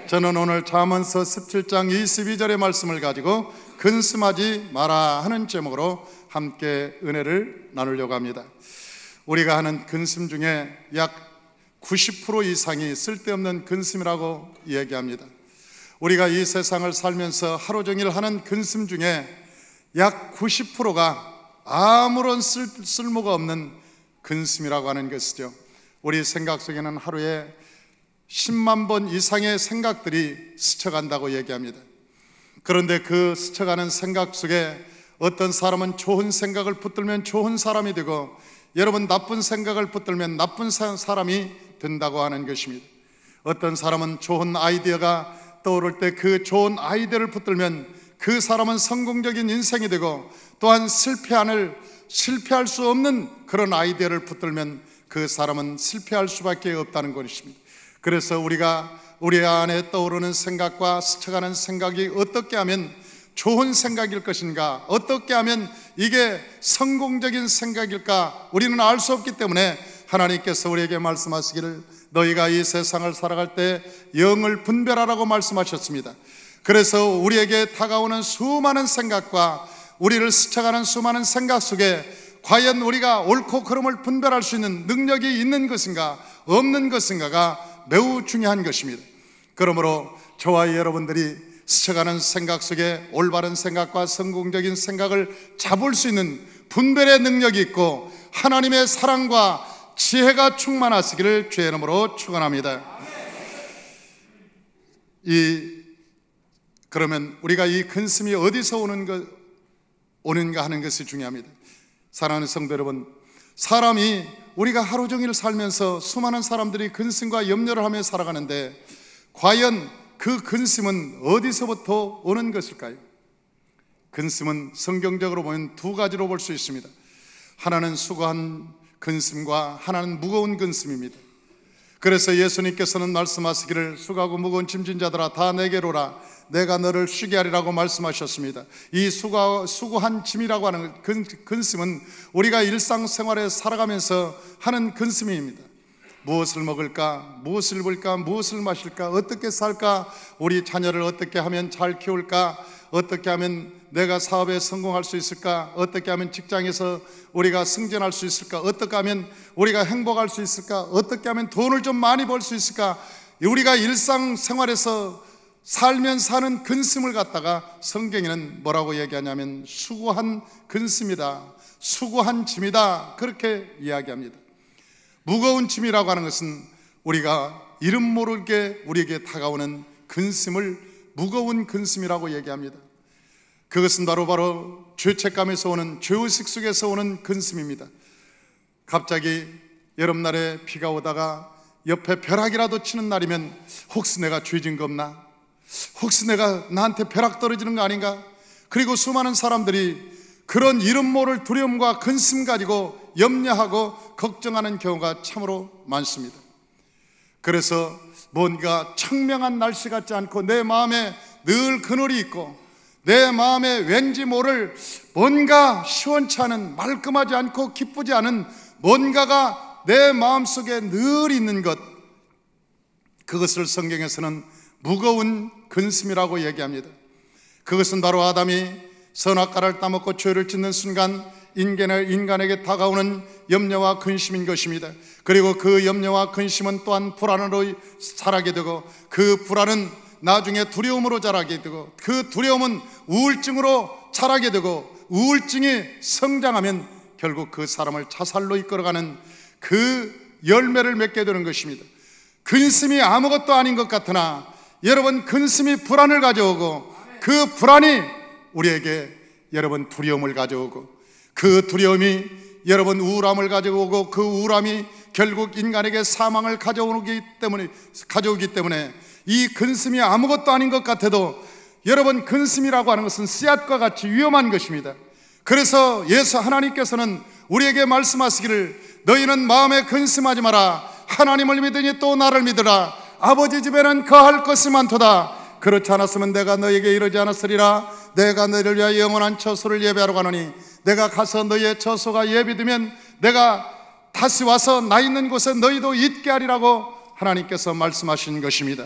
저는 오늘 잠언서 17장 22절의 말씀을 가지고 근심하지 마라 하는 제목으로 함께 은혜를 나누려고 합니다. 우리가 하는 근심 중에 약 90% 이상이 쓸데없는 근심이라고 이야기합니다. 우리가 이 세상을 살면서 하루 종일 하는 근심 중에 약 90%가 아무런 쓸모가 없는 근심이라고 하는 것이죠. 우리 생각 속에는 하루에 10만 번 이상의 생각들이 스쳐간다고 얘기합니다. 그런데 그 스쳐가는 생각 속에 어떤 사람은 좋은 생각을 붙들면 좋은 사람이 되고, 여러분 나쁜 생각을 붙들면 나쁜 사람이 된다고 하는 것입니다. 어떤 사람은 좋은 아이디어가 떠오를 때 그 좋은 아이디어를 붙들면 그 사람은 성공적인 인생이 되고, 또한 실패할 수 없는 그런 아이디어를 붙들면 그 사람은 실패할 수밖에 없다는 것입니다. 그래서 우리가 우리 안에 떠오르는 생각과 스쳐가는 생각이 어떻게 하면 좋은 생각일 것인가, 어떻게 하면 이게 성공적인 생각일까, 우리는 알 수 없기 때문에 하나님께서 우리에게 말씀하시기를 너희가 이 세상을 살아갈 때 영을 분별하라고 말씀하셨습니다. 그래서 우리에게 다가오는 수많은 생각과 우리를 스쳐가는 수많은 생각 속에 과연 우리가 옳고 그름을 분별할 수 있는 능력이 있는 것인가 없는 것인가가 매우 중요한 것입니다. 그러므로 저와 여러분들이 스쳐가는 생각 속에 올바른 생각과 성공적인 생각을 잡을 수 있는 분별의 능력이 있고 하나님의 사랑과 지혜가 충만하시기를 주의 이름으로 축원합니다. 그러면 우리가 이 근심이 어디서 오는가 하는 것이 중요합니다. 사랑하는 성도 여러분, 사람이 우리가 하루 종일 살면서 수많은 사람들이 근심과 염려를 하며 살아가는데 과연 그 근심은 어디서부터 오는 것일까요? 근심은 성경적으로 보면 두 가지로 볼 수 있습니다. 하나는 수고한 근심과 하나는 무거운 근심입니다. 그래서 예수님께서는 말씀하시기를 수고하고 무거운 짐진 자들아 다 내게로 오라 내가 너를 쉬게 하리라고 말씀하셨습니다. 이 수고한 짐이라고 하는 근심은 우리가 일상생활에 살아가면서 하는 근심입니다. 무엇을 먹을까, 무엇을 입을까, 무엇을 마실까, 어떻게 살까, 우리 자녀를 어떻게 하면 잘 키울까, 어떻게 하면 내가 사업에 성공할 수 있을까, 어떻게 하면 직장에서 우리가 승진할 수 있을까, 어떻게 하면 우리가 행복할 수 있을까, 어떻게 하면 돈을 좀 많이 벌 수 있을까. 우리가 일상생활에서 살면서 하는 근심을 갖다가 성경에는 뭐라고 얘기하냐면 수고한 근심이다, 수고한 짐이다, 그렇게 이야기합니다. 무거운 짐이라고 하는 것은 우리가 이름 모르게 우리에게 다가오는 근심을 무거운 근심이라고 얘기합니다. 그것은 바로 죄책감에서 오는, 죄의식 속에서 오는 근심입니다. 갑자기 여름날에 비가 오다가 옆에 벼락이라도 치는 날이면 혹시 내가 죄진 거 없나? 혹시 내가 나한테 벼락 떨어지는 거 아닌가? 그리고 수많은 사람들이 그런 이름 모를 두려움과 근심 가지고 염려하고 걱정하는 경우가 참으로 많습니다. 그래서 뭔가 청명한 날씨 같지 않고 내 마음에 늘 그늘이 있고 내 마음에 왠지 모를 뭔가 시원치 않은, 말끔하지 않고 기쁘지 않은 뭔가가 내 마음속에 늘 있는 것, 그것을 성경에서는 무거운 근심이라고 얘기합니다. 그것은 바로 아담이 선악과를 따먹고 죄를 짓는 순간 인간에게 다가오는 염려와 근심인 것입니다. 그리고 그 염려와 근심은 또한 불안으로 자라게 되고 그 불안은 나중에 두려움으로 자라게 되고 그 두려움은 우울증으로 자라게 되고 우울증이 성장하면 결국 그 사람을 자살로 이끌어가는 그 열매를 맺게 되는 것입니다. 근심이 아무것도 아닌 것 같으나 여러분, 근심이 불안을 가져오고 그 불안이 우리에게 여러분 두려움을 가져오고 그 두려움이 여러분 우울함을 가져오고 그 우울함이 결국 인간에게 사망을 가져오기 때문에 이 근심이 아무것도 아닌 것 같아도 여러분, 근심이라고 하는 것은 씨앗과 같이 위험한 것입니다. 그래서 하나님께서는 우리에게 말씀하시기를 너희는 마음에 근심하지 마라, 하나님을 믿으니 또 나를 믿으라. 아버지 집에는 거할 것이 많도다. 그렇지 않았으면 내가 너에게 이르지 않았으리라. 내가 너희를 위하여 영원한 처소를 예비하러 가노니 내가 가서 너희의 처소가 예비되면 내가 다시 와서 나 있는 곳에 너희도 있게 하리라고 하나님께서 말씀하신 것입니다.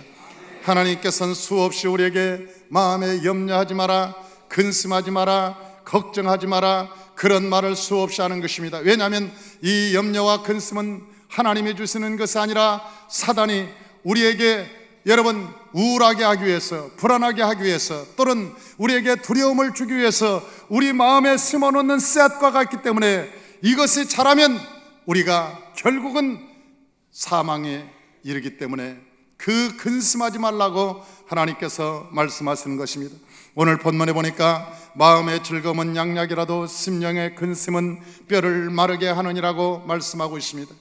하나님께서는 수없이 우리에게 마음에 염려하지 마라, 근심하지 마라, 걱정하지 마라, 그런 말을 수없이 하는 것입니다. 왜냐하면 이 염려와 근심은 하나님이 주시는 것이 아니라 사단이 우리에게 여러분 우울하게 하기 위해서, 불안하게 하기 위해서, 또는 우리에게 두려움을 주기 위해서 우리 마음에 심어놓는 씨앗과 같기 때문에 이것이 자라면 우리가 결국은 사망에 이르기 때문에 그 근심하지 말라고 하나님께서 말씀하시는 것입니다. 오늘 본문에 보니까 마음의 즐거움은 양약이라도 심령의 근심은 뼈를 마르게 하느니라고 말씀하고 있습니다.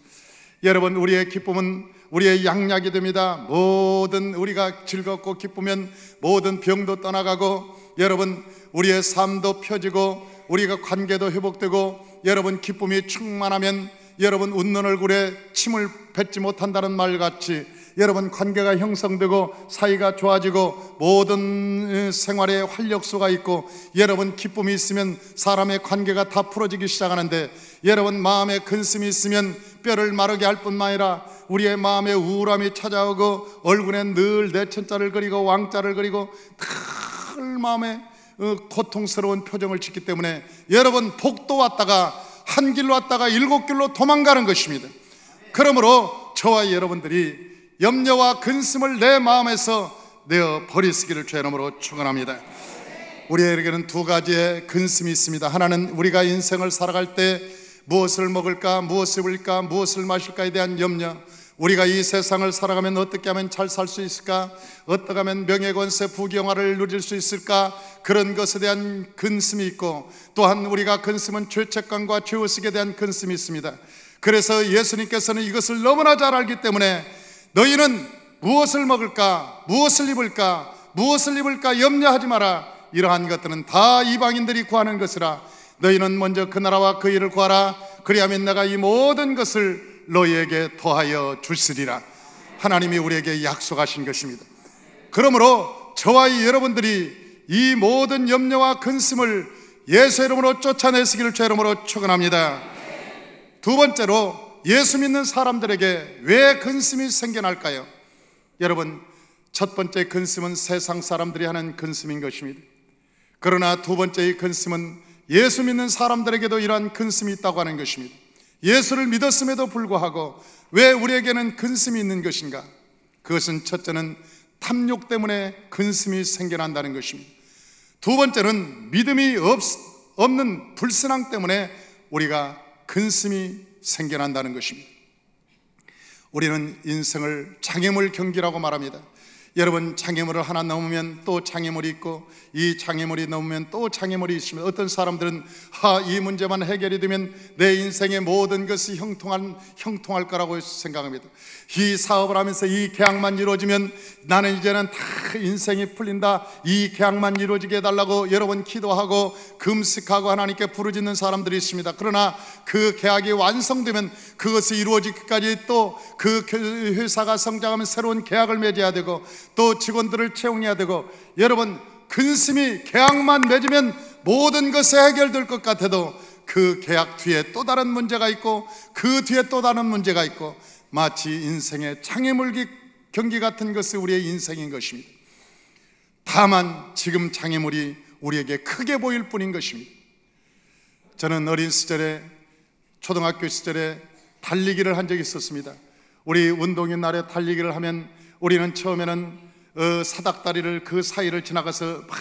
여러분, 우리의 기쁨은 우리의 양약이 됩니다. 모든 우리가 즐겁고 기쁘면 모든 병도 떠나가고, 여러분 우리의 삶도 펴지고, 우리가 관계도 회복되고, 여러분 기쁨이 충만하면 여러분 웃는 얼굴에 침을 뱉지 못한다는 말같이 여러분 관계가 형성되고 사이가 좋아지고 모든 생활에 활력소가 있고, 여러분 기쁨이 있으면 사람의 관계가 다 풀어지기 시작하는데, 여러분 마음에 근심이 있으면 뼈를 마르게 할 뿐만 아니라 우리의 마음에 우울함이 찾아오고 얼굴에 늘 내천자를 그리고 왕자를 그리고 늘 마음에 고통스러운 표정을 짓기 때문에 여러분 복도 왔다가 한 길로 왔다가 7길로 도망가는 것입니다. 그러므로 저와 여러분들이 염려와 근심을 내 마음에서 내어 버리시기를 주의 이름으로 축원합니다. 우리에게는 두 가지의 근심이 있습니다. 하나는 우리가 인생을 살아갈 때 무엇을 먹을까, 무엇을 입을까, 무엇을 마실까에 대한 염려, 우리가 이 세상을 살아가면 어떻게 하면 잘 살 수 있을까, 어떻게 하면 명예권세 부귀영화를 누릴 수 있을까, 그런 것에 대한 근심이 있고, 또한 우리가 근심은 죄책감과 죄의식에 대한 근심이 있습니다. 그래서 예수님께서는 이것을 너무나 잘 알기 때문에 너희는 무엇을 먹을까, 무엇을 입을까, 무엇을 입을까 염려하지 마라. 이러한 것들은 다 이방인들이 구하는 것이라. 너희는 먼저 그 나라와 그 일을 구하라. 그리하면 내가 이 모든 것을 너희에게 더하여 주시리라. 하나님이 우리에게 약속하신 것입니다. 그러므로 저와 여러분들이 이 모든 염려와 근심을 예수 이름으로 쫓아내시기를 주의 이름으로 축원합니다. 두 번째로, 예수 믿는 사람들에게 왜 근심이 생겨날까요? 여러분, 첫 번째 근심은 세상 사람들이 하는 근심인 것입니다. 그러나 두 번째의 근심은 예수 믿는 사람들에게도 이러한 근심이 있다고 하는 것입니다. 예수를 믿었음에도 불구하고 왜 우리에게는 근심이 있는 것인가? 그것은 첫째는 탐욕 때문에 근심이 생겨난다는 것입니다. 두 번째는 믿음이 없는 불신앙 때문에 우리가 근심이 생겨난다는 것입니다. 우리는 인생을 장애물 경기라고 말합니다. 여러분, 장애물을 하나 넘으면 또 장애물이 있고, 이 장애물이 넘으면 또 장애물이 있으면, 어떤 사람들은 이 문제만 해결이 되면 내 인생의 모든 것이 형통할 거라고 생각합니다. 이 사업을 하면서 이 계약만 이루어지면 나는 이제는 다 인생이 풀린다, 이 계약만 이루어지게 해달라고 여러분 기도하고 금식하고 하나님께 부르짖는 사람들이 있습니다. 그러나 그 계약이 완성되면 그것이 이루어지기까지 또 그 회사가 성장하면 새로운 계약을 맺어야 되고, 또 직원들을 채용해야 되고, 여러분 근심이 계약만 맺으면 모든 것이 해결될 것 같아도 그 계약 뒤에 또 다른 문제가 있고, 그 뒤에 또 다른 문제가 있고, 마치 인생의 장애물 경기 같은 것이 우리의 인생인 것입니다. 다만 지금 장애물이 우리에게 크게 보일 뿐인 것입니다. 저는 어린 시절에, 초등학교 시절에 달리기를 한 적이 있었습니다. 우리 운동인 날에 달리기를 하면 우리는 처음에는 사닥다리를, 그 사이를 지나가서 막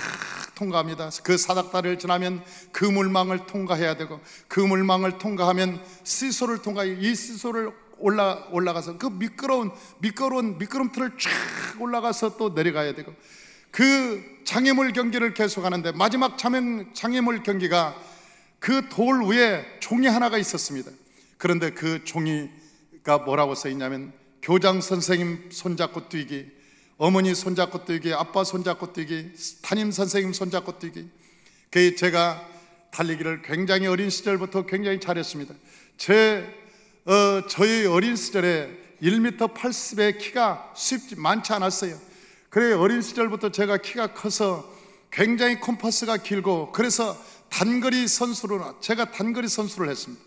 통과합니다. 그 사닥다리를 지나면 그 물망을 통과해야 되고, 그 물망을 통과하면 시소를 통과해, 이 시소를 올라가서 그 미끄러운 미끄럼틀을 쫙 올라가서 또 내려가야 되고, 그 장애물 경기를 계속하는데 마지막 장애물 경기가 그 돌 위에 종이 하나가 있었습니다. 그런데 그 종이가 뭐라고 써 있냐면, 교장 선생님 손잡고 뛰기, 어머니 손잡고 뛰기, 아빠 손잡고 뛰기, 담임 선생님 손잡고 뛰기. 제가 달리기를 굉장히 어린 시절부터 굉장히 잘했습니다. 저희 어린 시절에 1m 80의 키가 많지 않았어요. 그래 어린 시절부터 제가 키가 커서 굉장히 콤파스가 길고, 그래서 제가 단거리 선수를 했습니다.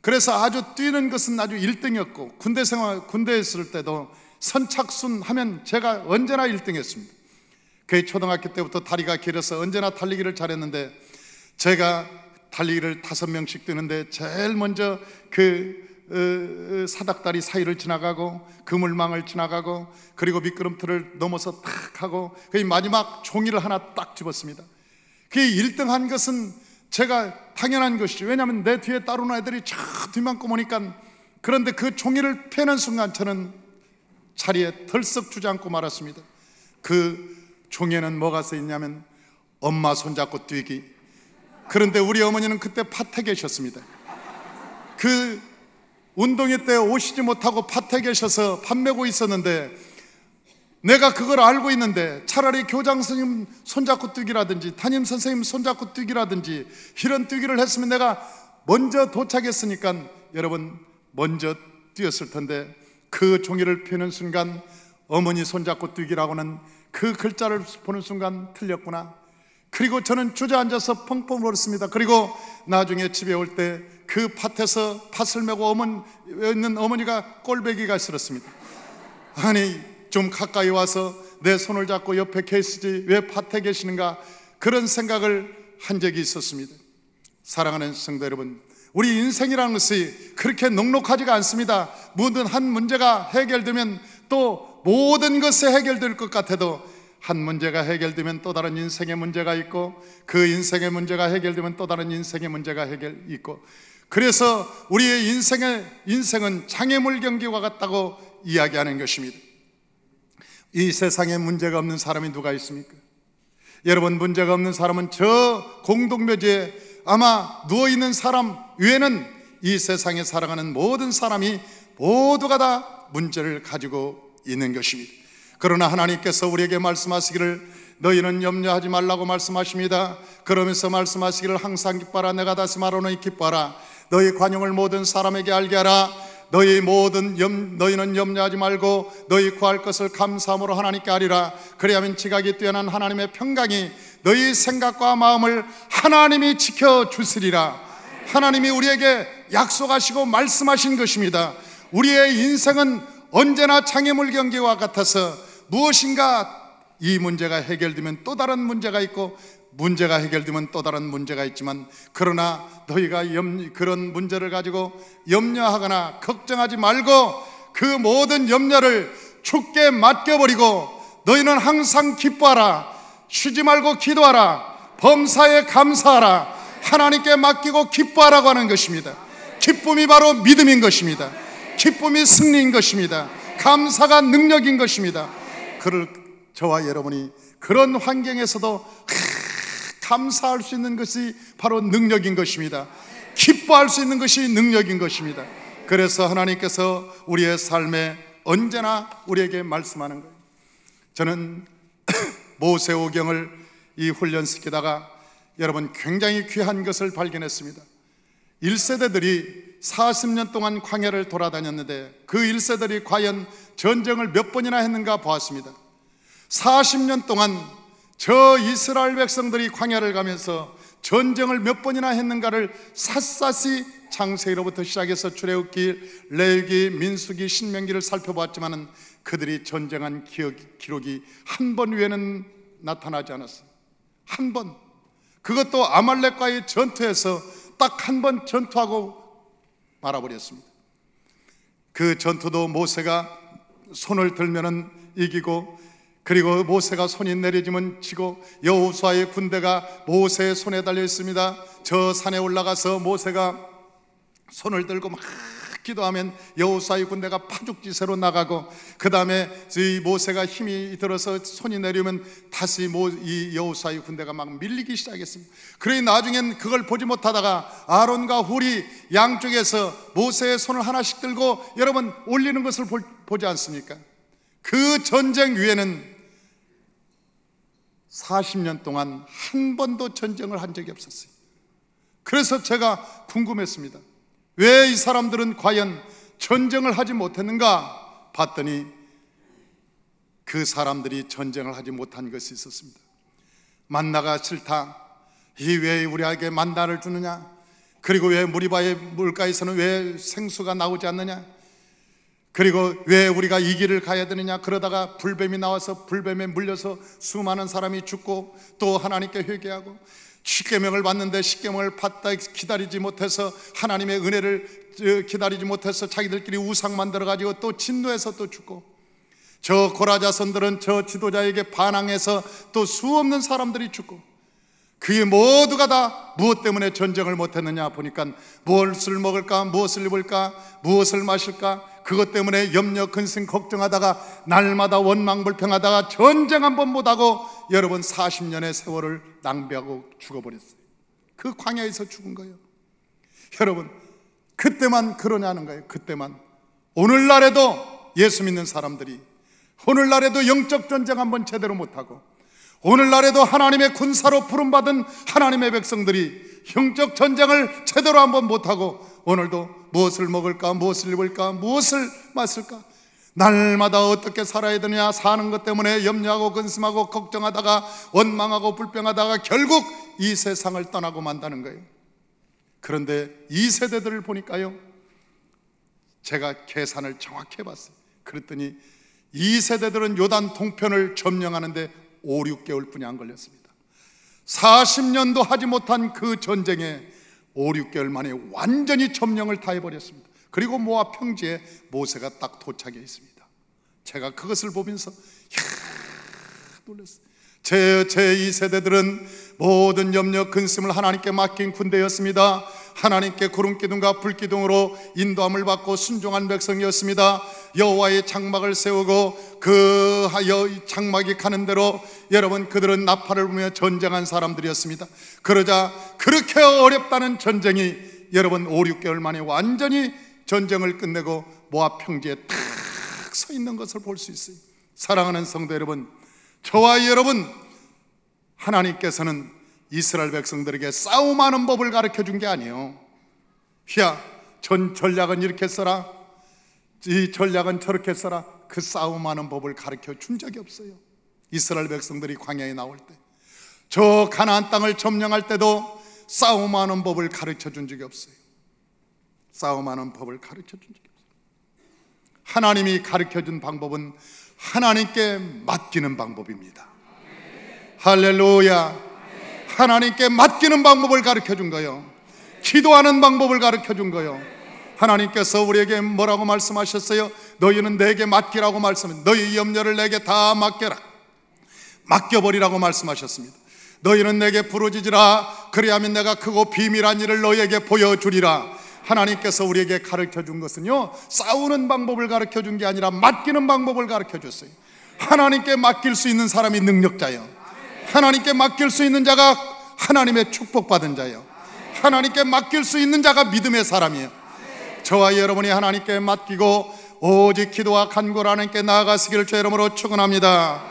그래서 아주 뛰는 것은 아주 1등이었고, 군대에 있을 때도 선착순 하면 제가 언제나 1등했습니다. 그 초등학교 때부터 다리가 길어서 언제나 달리기를 잘했는데, 제가 달리기를 5명씩 뛰는데 제일 먼저 그 사닥다리 사이를 지나가고 그물망을 지나가고 그리고 미끄럼틀을 넘어서 탁 하고 그 마지막 종이를 하나 딱 집었습니다. 그 1등한 것은 제가 당연한 것이죠. 왜냐하면 내 뒤에 따르는 애들이 저 뒤만 꼬으니까. 그런데 그 종이를 펴는 순간 저는 자리에 덜썩 주저앉고 말았습니다. 그 종이에는 뭐가 써 있냐면 엄마 손잡고 뛰기. 그런데 우리 어머니는 그때 밭에 계셨습니다. 그 운동회 때 오시지 못하고 밭에 계셔서 밥 메고 있었는데, 내가 그걸 알고 있는데 차라리 교장 선생님 손잡고 뛰기라든지 담임 선생님 손잡고 뛰기라든지 이런 뛰기를 했으면 내가 먼저 도착했으니까 여러분 먼저 뛰었을 텐데, 그 종이를 펴는 순간 어머니 손잡고 뛰기라고는 그 글자를 보는 순간 틀렸구나. 그리고 저는 주저앉아서 펑펑 울었습니다. 그리고 나중에 집에 올 때 그 밭에서 밭을 메고 있는 어머니가 꼴배기가 싫었습니다. 아니, 좀 가까이 와서 내 손을 잡고 옆에 계시지 왜 밭에 계시는가, 그런 생각을 한 적이 있었습니다. 사랑하는 성도 여러분, 우리 인생이라는 것이 그렇게 넉넉하지가 않습니다. 모든 한 문제가 해결되면 또 모든 것이 해결될 것 같아도, 한 문제가 해결되면 또 다른 인생의 문제가 있고, 그 인생의 문제가 해결되면 또 다른 인생의 문제가 있고, 그래서 우리의 인생은 장애물 경기와 같다고 이야기하는 것입니다. 이 세상에 문제가 없는 사람이 누가 있습니까? 여러분, 문제가 없는 사람은 저 공동묘지에 아마 누워있는 사람 외에는 이 세상에 살아가는 모든 사람이 모두가 다 문제를 가지고 있는 것입니다. 그러나 하나님께서 우리에게 말씀하시기를 너희는 염려하지 말라고 말씀하십니다. 그러면서 말씀하시기를 항상 기뻐하라. 내가 다시 말하노니 기뻐하라. 너희 관용을 모든 사람에게 알게 하라. 너희는 염려하지 말고 너희 구할 것을 감사함으로 하나님께 아리라. 그리하면 지각이 뛰어난 하나님의 평강이 너희 생각과 마음을 하나님이 지켜주시리라. 하나님이 우리에게 약속하시고 말씀하신 것입니다. 우리의 인생은 언제나 장애물 경기와 같아서 무엇인가 이 문제가 해결되면 또 다른 문제가 있고, 문제가 해결되면 또 다른 문제가 있지만, 그러나 너희가 그런 문제를 가지고 염려하거나 걱정하지 말고 그 모든 염려를 주께 맡겨버리고 너희는 항상 기뻐하라. 쉬지 말고 기도하라. 범사에 감사하라. 하나님께 맡기고 기뻐하라고 하는 것입니다. 기쁨이 바로 믿음인 것입니다. 기쁨이 승리인 것입니다. 감사가 능력인 것입니다. 저와 여러분이 그런 환경에서도 감사할 수 있는 것이 바로 능력인 것입니다. 기뻐할 수 있는 것이 능력인 것입니다. 그래서 하나님께서 우리의 삶에 언제나 우리에게 말씀하는 거예요. 저는 모세오경을 이 훈련시키다가 여러분 굉장히 귀한 것을 발견했습니다. 1세대들이 40년 동안 광야를 돌아다녔는데 그 1세들이 과연 전쟁을 몇 번이나 했는가 보았습니다. 40년 동안 저 이스라엘 백성들이 광야를 가면서 전쟁을 몇 번이나 했는가를 샅샅이 창세기로부터 시작해서 출애굽기, 레위기, 민수기, 신명기를 살펴보았지만 그들이 전쟁한 기록이 한 번 외에는 나타나지 않았어요. 한 번. 그것도 아말렉과의 전투에서 딱 한 번 전투하고 말아버렸습니다. 그 전투도 모세가 손을 들면은 이기고, 그리고 모세가 손이 내려지면 지고, 여호수아의 군대가 모세의 손에 달려 있습니다. 저 산에 올라가서 모세가 손을 들고 막 기도하면 여호수아의 군대가 파죽지세로 나가고, 그 다음에 이 모세가 힘이 들어서 손이 내리면 다시 이 여호수아의 군대가 막 밀리기 시작했습니다. 그러니 나중엔 그걸 보지 못하다가 아론과 훌이 양쪽에서 모세의 손을 하나씩 들고 여러분 올리는 것을 보지 않습니까? 그 전쟁 위에는 40년 동안 한 번도 전쟁을 한 적이 없었어요. 그래서 제가 궁금했습니다. 왜 이 사람들은 과연 전쟁을 하지 못했는가 봤더니 그 사람들이 전쟁을 하지 못한 것이 있었습니다. 만나가 싫다. 왜 우리에게 만나를 주느냐? 그리고 왜 무리바의 물가에서는 왜 생수가 나오지 않느냐? 그리고 왜 우리가 이 길을 가야 되느냐, 그러다가 불뱀이 나와서 불뱀에 물려서 수많은 사람이 죽고, 또 하나님께 회개하고 십계명을 받는데 십계명을 받다 기다리지 못해서, 하나님의 은혜를 기다리지 못해서 자기들끼리 우상 만들어가지고 또 진노해서 또 죽고, 저 고라자손들은 저 지도자에게 반항해서 또 수없는 사람들이 죽고, 그게 모두가 다 무엇 때문에 전쟁을 못했느냐 보니까 무엇을 먹을까, 무엇을 입을까, 무엇을 마실까, 그것 때문에 염려 근심 걱정하다가 날마다 원망불평하다가 전쟁 한 번 못하고 여러분 40년의 세월을 낭비하고 죽어버렸어요. 그 광야에서 죽은 거예요. 여러분, 그때만 그러냐는 거예요. 그때만. 오늘날에도 예수 믿는 사람들이, 오늘날에도 영적 전쟁 한번 제대로 못하고, 오늘날에도 하나님의 군사로 부름받은 하나님의 백성들이 영적 전쟁을 제대로 한번 못하고, 오늘도 무엇을 먹을까, 무엇을 입을까, 무엇을 마실까, 날마다 어떻게 살아야 되느냐 사는 것 때문에 염려하고 근심하고 걱정하다가 원망하고 불평하다가 결국 이 세상을 떠나고 만다는 거예요. 그런데 이 세대들을 보니까요, 제가 계산을 정확히 해봤어요. 그랬더니 이 세대들은 요단 동편을 점령하는데 5, 6개월 뿐이 안 걸렸습니다. 40년도 하지 못한 그 전쟁에 5, 6개월 만에 완전히 점령을 다 해버렸습니다. 그리고 모압 평지에 모세가 딱 도착해 있습니다. 제가 그것을 보면서 놀랐어요. 제 이 세대들은 모든 염려 근심을 하나님께 맡긴 군대였습니다. 하나님께 구름기둥과 불기둥으로 인도함을 받고 순종한 백성이었습니다. 여호와의 장막을 세우고 그 장막이 가는 대로 여러분 그들은 나팔을 불며 전쟁한 사람들이었습니다. 그러자 그렇게 어렵다는 전쟁이 여러분 5, 6개월 만에 완전히 전쟁을 끝내고 모압 평지에 탁 서 있는 것을 볼 수 있어요. 사랑하는 성도 여러분, 저와 여러분, 하나님께서는 이스라엘 백성들에게 싸움하는 법을 가르쳐 준 게 아니에요. 야, 전 전략은 이렇게 써라, 이 전략은 저렇게 써라, 그 싸움하는 법을 가르쳐 준 적이 없어요. 이스라엘 백성들이 광야에 나올 때, 저 가나안 땅을 점령할 때도 싸움하는 법을 가르쳐 준 적이 없어요. 싸움하는 법을 가르쳐 준 적이 없어요. 하나님이 가르쳐 준 방법은 하나님께 맡기는 방법입니다. 할렐루야. 하나님께 맡기는 방법을 가르쳐 준 거예요. 기도하는 방법을 가르쳐 준 거예요. 하나님께서 우리에게 뭐라고 말씀하셨어요? 너희는 내게 맡기라고 말씀했어요. 너희 염려를 내게 다 맡겨라, 맡겨버리라고 말씀하셨습니다. 너희는 내게 부르짖으라, 그리하면 내가 크고 비밀한 일을 너희에게 보여주리라. 하나님께서 우리에게 가르쳐 준 것은요, 싸우는 방법을 가르쳐 준 게 아니라 맡기는 방법을 가르쳐 줬어요. 하나님께 맡길 수 있는 사람이 능력자예요. 하나님께 맡길 수 있는 자가 하나님의 축복받은 자예요. 하나님께 맡길 수 있는 자가 믿음의 사람이에요. 저와 여러분이 하나님께 맡기고 오직 기도와 간구로 하나님께 나아가시기를 주의 이름으로 축원합니다.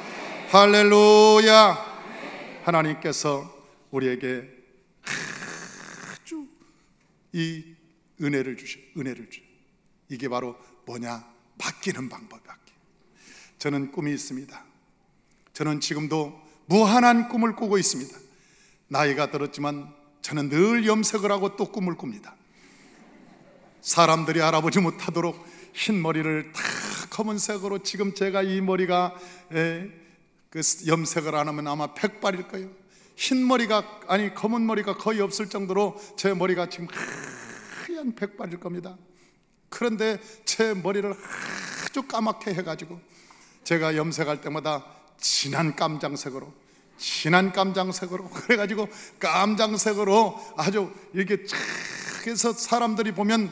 할렐루야. 하나님께서 우리에게 아주 이 은혜를 주셔. 이게 바로 뭐냐? 맡기는 방법이야. 저는 꿈이 있습니다. 저는 지금도 무한한 꿈을 꾸고 있습니다. 나이가 들었지만 저는 늘 염색을 하고 또 꿈을 꿉니다. 사람들이 알아보지 못하도록 흰 머리를 다 검은색으로, 지금 제가 이 머리가 그 염색을 안 하면 아마 백발일 거예요. 흰 머리가, 아니 검은 머리가 거의 없을 정도로 제 머리가 지금 하얀 백발일 겁니다. 그런데 제 머리를 아주 까맣게 해가지고 제가 염색할 때마다 진한 깜장색으로 그래가지고 깜장색으로 아주 이렇게 쫙 해서 사람들이 보면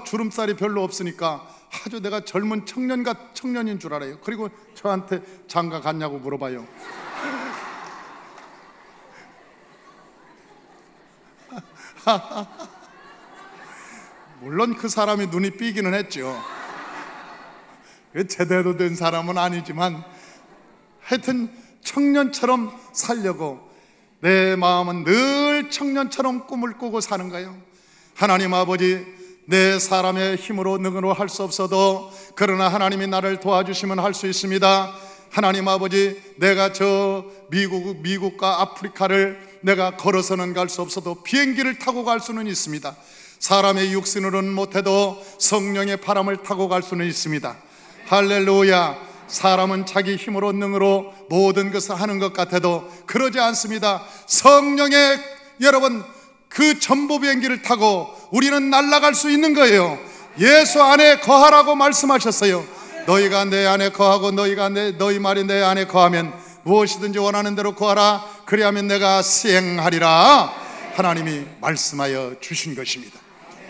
주름살이 별로 없으니까 아주 내가 젊은 청년인 줄 알아요. 그리고 저한테 장가 갔냐고 물어봐요. 물론 그 사람이 눈이 삐기는 했죠. 제대로 된 사람은 아니지만 하여튼 청년처럼 살려고 내 마음은 늘 청년처럼 꿈을 꾸고 사는 거예요. 하나님 아버지, 내 사람의 힘으로 능으로 할 수 없어도 그러나 하나님이 나를 도와주시면 할 수 있습니다. 하나님 아버지, 내가 저 미국과 아프리카를 내가 걸어서는 갈 수 없어도 비행기를 타고 갈 수는 있습니다. 사람의 육신으로는 못해도 성령의 바람을 타고 갈 수는 있습니다. 할렐루야. 사람은 자기 힘으로 능으로 모든 것을 하는 것 같아도 그러지 않습니다. 성령의 여러분 그 전보 비행기를 타고 우리는 날아갈 수 있는 거예요. 예수 안에 거하라고 말씀하셨어요. 너희가 내 안에 거하고 너희 말이 내 안에 거하면 무엇이든지 원하는 대로 구하라. 그리하면 내가 시행하리라. 하나님이 말씀하여 주신 것입니다.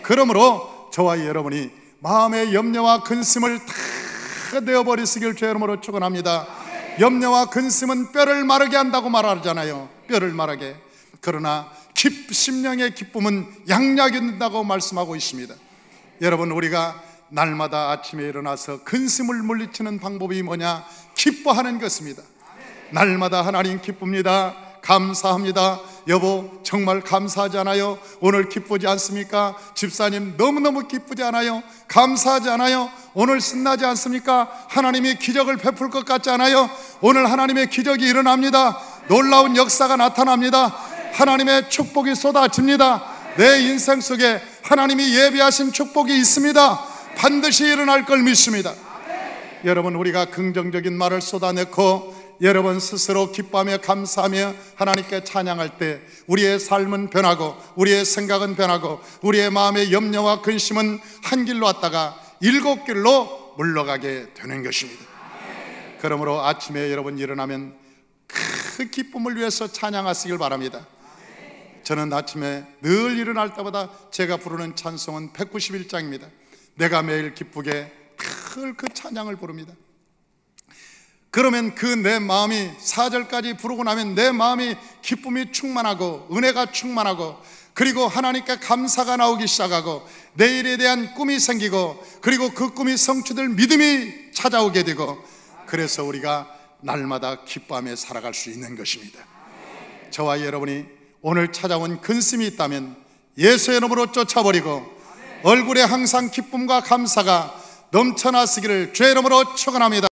그러므로 저와 여러분이 마음의 염려와 근심을 다 내어버리시길 주의 이름으로 축원합니다. 염려와 근심은 뼈를 마르게 한다고 말하잖아요. 뼈를 마르게. 그러나 심령의 기쁨은 양약이 된다고 말씀하고 있습니다. 여러분, 우리가 날마다 아침에 일어나서 근심을 물리치는 방법이 뭐냐? 기뻐하는 것입니다. 날마다 하나님 기쁩니다. 감사합니다. 여보 정말 감사하지 않아요? 오늘 기쁘지 않습니까? 집사님 너무너무 기쁘지 않아요? 감사하지 않아요? 오늘 신나지 않습니까? 하나님이 기적을 베풀 것 같지 않아요? 오늘 하나님의 기적이 일어납니다. 놀라운 역사가 나타납니다. 하나님의 축복이 쏟아집니다. 내 인생 속에 하나님이 예비하신 축복이 있습니다. 반드시 일어날 걸 믿습니다. 여러분, 우리가 긍정적인 말을 쏟아내고 여러분 스스로 기뻐하며 감사하며 하나님께 찬양할 때 우리의 삶은 변하고 우리의 생각은 변하고 우리의 마음의 염려와 근심은 한 길로 왔다가 7길로 물러가게 되는 것입니다. 그러므로 아침에 여러분 일어나면 그 기쁨을 위해서 찬양하시길 바랍니다. 저는 아침에 늘 일어날 때마다 제가 부르는 찬송은 191장입니다. 내가 매일 기쁘게 늘 그 찬양을 부릅니다. 그러면 그 내 마음이 4절까지 부르고 나면 내 마음이 기쁨이 충만하고 은혜가 충만하고 그리고 하나님께 감사가 나오기 시작하고 내일에 대한 꿈이 생기고 그리고 그 꿈이 성취될 믿음이 찾아오게 되고 그래서 우리가 날마다 기뻐하며 살아갈 수 있는 것입니다. 저와 여러분이 오늘 찾아온 근심이 있다면 예수의 이름으로 쫓아버리고 얼굴에 항상 기쁨과 감사가 넘쳐나시기를 주의 이름으로 축원합니다.